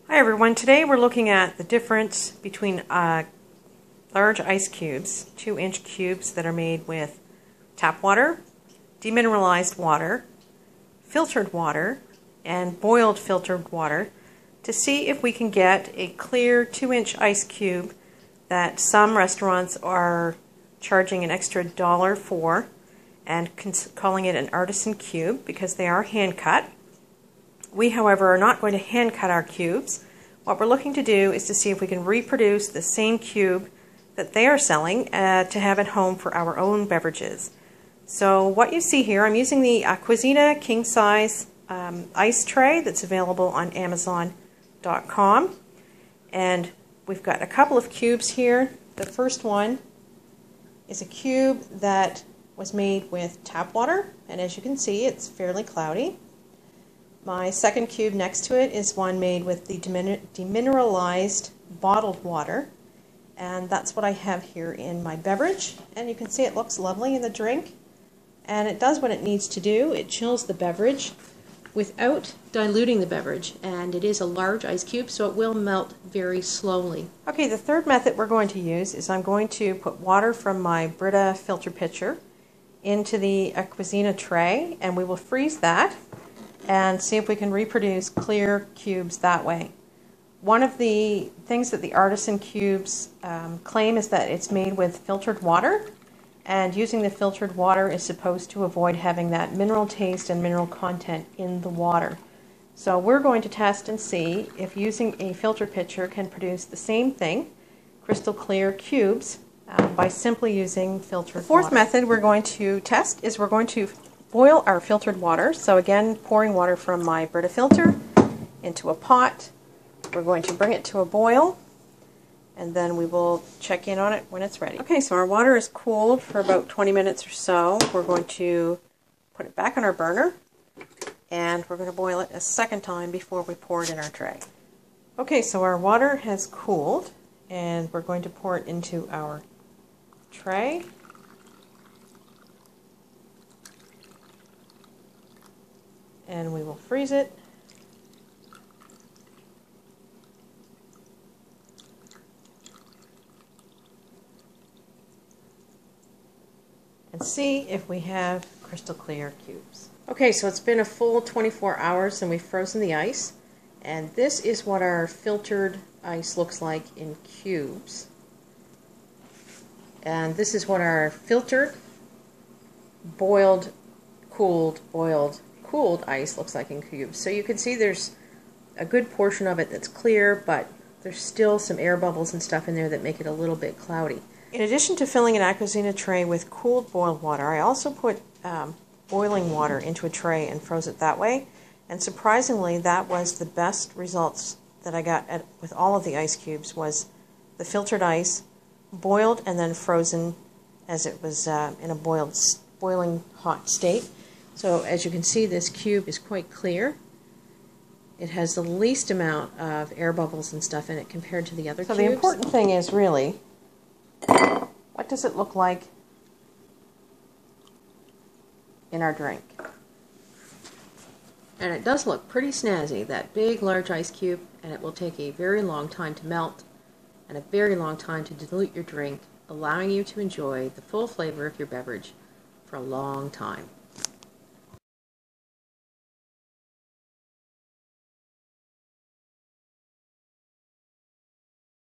Hi everyone, today we're looking at the difference between large ice cubes, 2-inch cubes that are made with tap water, demineralized water, filtered water, and boiled filtered water to see if we can get a clear 2-inch ice cube that some restaurants are charging an extra $1 for and calling it an Artisan cube because they are hand cut. We, however, are not going to hand cut our cubes. What we're looking to do is to see if we can reproduce the same cube that they are selling to have at home for our own beverages. So what you see here, I'm using the Cuisina king size ice tray that's available on Amazon.com. And we've got a couple of cubes here. The first one is a cube that was made with tap water, and as you can see, it's fairly cloudy. My second cube next to it is one made with the demineralized bottled water, and that's what I have here in my beverage. And you can see it looks lovely in the drink, and it does what it needs to do. It chills the beverage without diluting the beverage, and it is a large ice cube, so it will melt very slowly. Okay, the third method we're going to use is I'm going to put water from my Brita filter pitcher into the Cuisina tray, and we will freeze that and see if we can reproduce clear cubes that way. One of the things that the Artisan cubes claim is that it's made with filtered water, and using the filtered water is supposed to avoid having that mineral taste and mineral content in the water. So we're going to test and see if using a filter pitcher can produce the same thing, crystal clear cubes, by simply using filtered water. The fourth method we're going to test is we're going to boil our filtered water. So again, pouring water from my Brita filter into a pot. We're going to bring it to a boil, and then we will check in on it when it's ready. Okay, so our water is cooled for about 20 minutes or so. We're going to put it back on our burner, and we're going to boil it a second time before we pour it in our tray. Okay, so our water has cooled, and we're going to pour it into our tray. And we will freeze it. And see if we have crystal clear cubes. Okay, so it's been a full 24 hours and we've frozen the ice. And this is what our filtered ice looks like in cubes. And this is what our filtered, boiled, cooled, boiled, cooled ice looks like in cubes. So you can see there's a good portion of it that's clear, but there's still some air bubbles and stuff in there that make it a little bit cloudy. In addition to filling an Cuisina tray with cooled boiled water, I also put boiling water into a tray and froze it that way. And surprisingly, that was the best results that I got with all of the ice cubes, was the filtered ice, boiled and then frozen as it was in a boiling hot state. So as you can see, this cube is quite clear. It has the least amount of air bubbles and stuff in it compared to the other cubes. So the important thing is really, what does it look like in our drink? And it does look pretty snazzy, that big large ice cube, and it will take a very long time to melt and a very long time to dilute your drink, allowing you to enjoy the full flavor of your beverage for a long time.